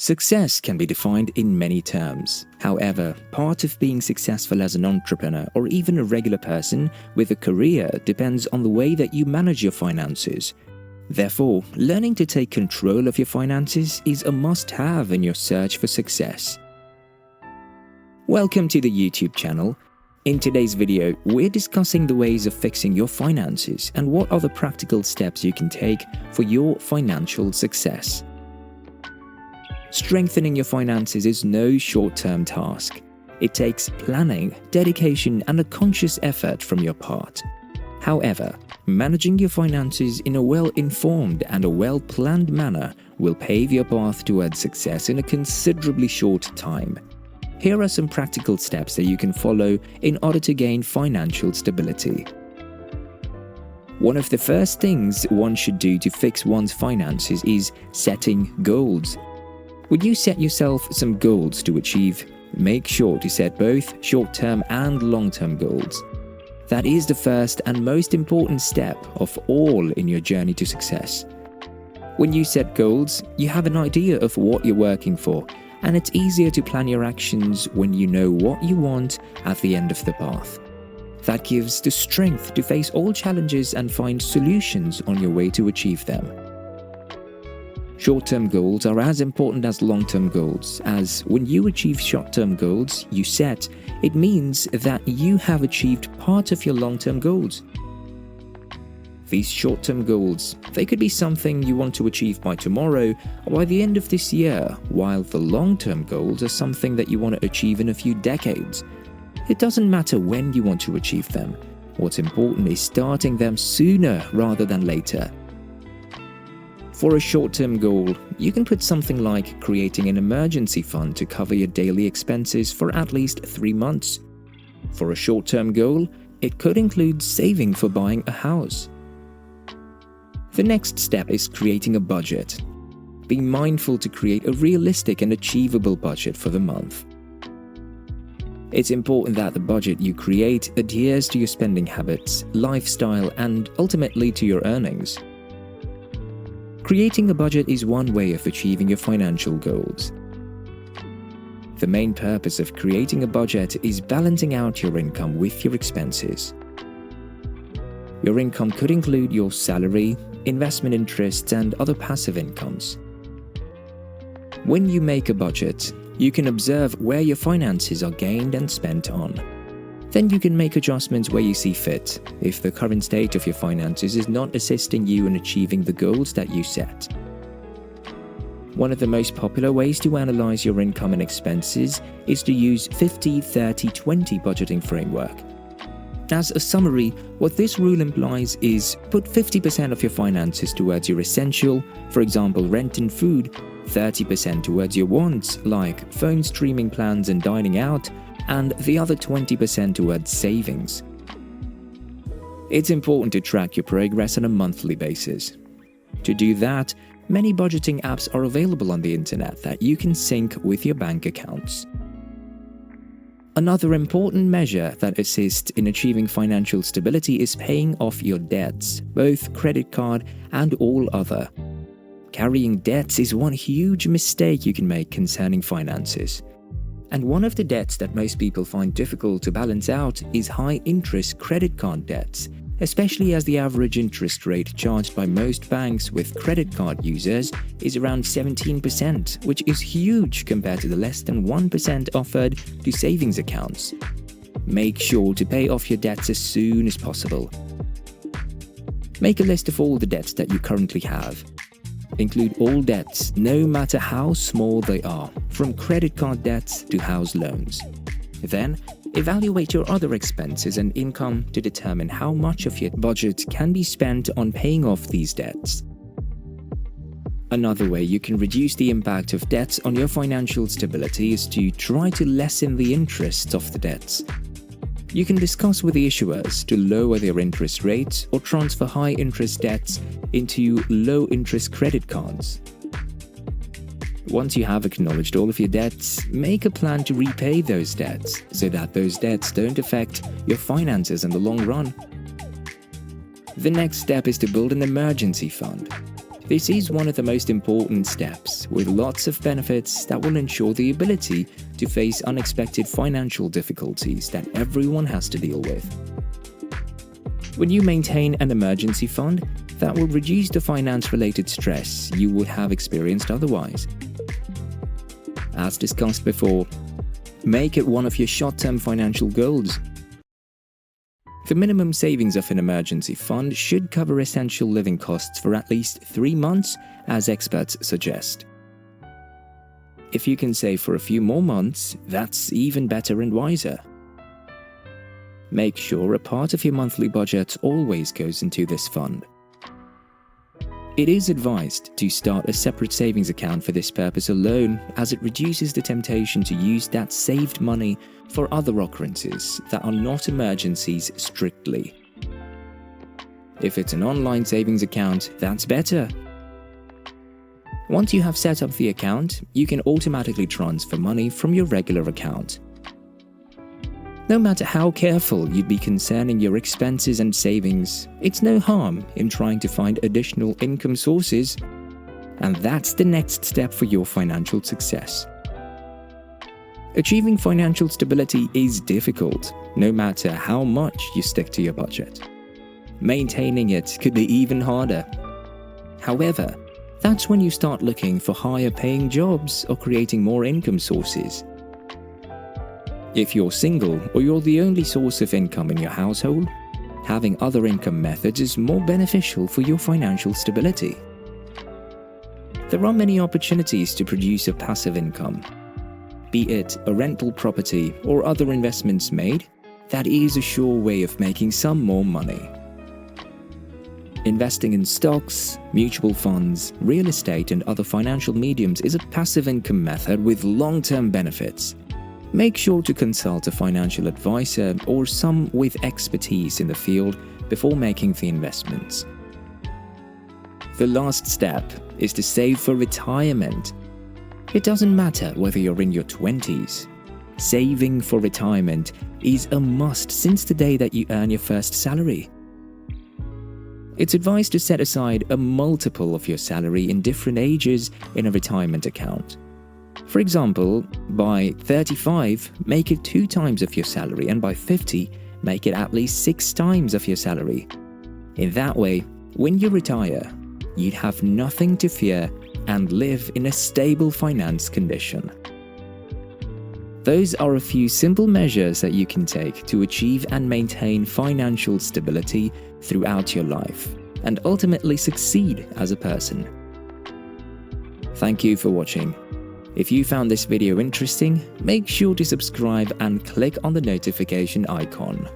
Success can be defined in many terms. However, part of being successful as an entrepreneur or even a regular person with a career depends on the way that you manage your finances. Therefore, learning to take control of your finances is a must-have in your search for success. Welcome to the YouTube channel. In today's video, we're discussing the ways of fixing your finances and what are the practical steps you can take for your financial success. Strengthening your finances is no short-term task. It takes planning, dedication, and a conscious effort from your part. However, managing your finances in a well-informed and a well-planned manner will pave your path towards success in a considerably short time. Here are some practical steps that you can follow in order to gain financial stability. One of the first things one should do to fix one's finances is setting goals. When you set yourself some goals to achieve, make sure to set both short-term and long-term goals. That is the first and most important step of all in your journey to success. When you set goals, you have an idea of what you're working for, and it's easier to plan your actions when you know what you want at the end of the path. That gives the strength to face all challenges and find solutions on your way to achieve them. Short-term goals are as important as long-term goals, as when you achieve short-term goals you set, it means that you have achieved part of your long-term goals. These short-term goals, they could be something you want to achieve by tomorrow or by the end of this year, while the long-term goals are something that you want to achieve in a few decades. It doesn't matter when you want to achieve them. What's important is starting them sooner rather than later. For a short-term goal, you can put something like creating an emergency fund to cover your daily expenses for at least 3 months. For a short-term goal, it could include saving for buying a house. The next step is creating a budget. Be mindful to create a realistic and achievable budget for the month. It's important that the budget you create adheres to your spending habits, lifestyle, and ultimately to your earnings. Creating a budget is one way of achieving your financial goals. The main purpose of creating a budget is balancing out your income with your expenses. Your income could include your salary, investment interests, and other passive incomes. When you make a budget, you can observe where your finances are gained and spent on. Then you can make adjustments where you see fit, if the current state of your finances is not assisting you in achieving the goals that you set. One of the most popular ways to analyze your income and expenses is to use 50-30-20 budgeting framework. As a summary, what this rule implies is put 50% of your finances towards your essential, for example rent and food, 30% towards your wants like phone streaming plans and dining out, and the other 20% towards savings. It's important to track your progress on a monthly basis. To do that, many budgeting apps are available on the internet that you can sync with your bank accounts. Another important measure that assists in achieving financial stability is paying off your debts, both credit card and all other. Carrying debts is one huge mistake you can make concerning finances. And one of the debts that most people find difficult to balance out is high-interest credit card debts, especially as the average interest rate charged by most banks with credit card users is around 17%, which is huge compared to the less than 1% offered to savings accounts. Make sure to pay off your debts as soon as possible. Make a list of all the debts that you currently have. Include all debts, no matter how small they are, from credit card debts to house loans. Then, evaluate your other expenses and income to determine how much of your budget can be spent on paying off these debts. Another way you can reduce the impact of debts on your financial stability is to try to lessen the interest of the debts. You can discuss with the issuers to lower their interest rates or transfer high-interest debts into low-interest credit cards. Once you have acknowledged all of your debts, make a plan to repay those debts so that those debts don't affect your finances in the long run. The next step is to build an emergency fund. This is one of the most important steps, with lots of benefits that will ensure the ability to face unexpected financial difficulties that everyone has to deal with. When you maintain an emergency fund, that will reduce the finance-related stress you would have experienced otherwise. As discussed before, make it one of your short-term financial goals. The minimum savings of an emergency fund should cover essential living costs for at least 3 months, as experts suggest. If you can save for a few more months, that's even better and wiser. Make sure a part of your monthly budget always goes into this fund. It is advised to start a separate savings account for this purpose alone, as it reduces the temptation to use that saved money for other occurrences that are not emergencies strictly. If it's an online savings account, that's better. Once you have set up the account, you can automatically transfer money from your regular account. No matter how careful you'd be concerning your expenses and savings, it's no harm in trying to find additional income sources, and that's the next step for your financial success. Achieving financial stability is difficult, no matter how much you stick to your budget. Maintaining it could be even harder. However, that's when you start looking for higher paying jobs or creating more income sources. If you're single or you're the only source of income in your household, having other income methods is more beneficial for your financial stability. There are many opportunities to produce a passive income. Be it a rental property or other investments made, that is a sure way of making some more money. Investing in stocks, mutual funds, real estate and other financial mediums is a passive income method with long-term benefits. Make sure to consult a financial advisor or some with expertise in the field before making the investments. The last step is to save for retirement. It doesn't matter whether you're in your 20s. Saving for retirement is a must since the day that you earn your first salary. It's advised to set aside a multiple of your salary in different ages in a retirement account. For example, by 35, make it 2 times of your salary, and by 50, make it at least 6 times of your salary. In that way, when you retire, you'd have nothing to fear and live in a stable finance condition. Those are a few simple measures that you can take to achieve and maintain financial stability throughout your life, and ultimately succeed as a person. Thank you for watching. If you found this video interesting, make sure to subscribe and click on the notification icon.